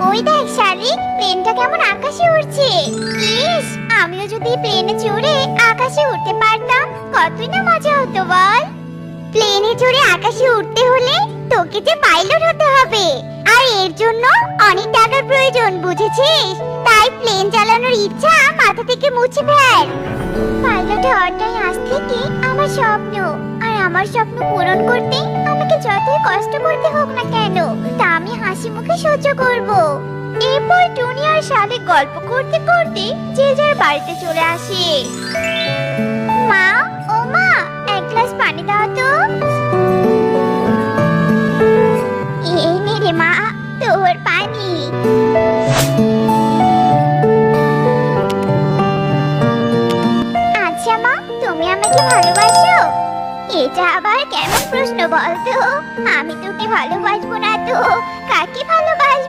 ওই দেখ শালিক, প্লেনটা কেমন আকাশে উড়ছে। ইস, আমিও যদি প্লেনে চড়ে আকাশে উঠতে পারতাম, কতই না মজা হতো বল। প্লেনে চড়ে আকাশে উঠতে হলে তোকে যে পাইলট হতে হবে, আর এর জন্য অনেক টাকার প্রয়োজন, বুঝেছিস? তাই প্লেন চালানোর ইচ্ছা মাথা থেকে মুছে ফেল। পাইলট হওয়াটাই আজ থেকে আমার স্বপ্ন, আর আমার স্বপ্ন পূরণ করতে আমাকে যতই কষ্ট করতে হোক না কেন, তা আমি হাসি মুখে সহ্য করব। এরপর টুনি আর শালিক গল্প করতে করতে যে যার বাড়িতে চলে আসে। মা, ও মা, এক গ্লাস পানি দাও তো। এই নে রে মা, তোর পানি। আচ্ছা মা, তুমি আমাকে ভালোবাসো? এটা আবার কেমন প্রশ্ন বলতো? আমি তোকে ভালোবাসবো না তো কাকে ভালোবাসবো?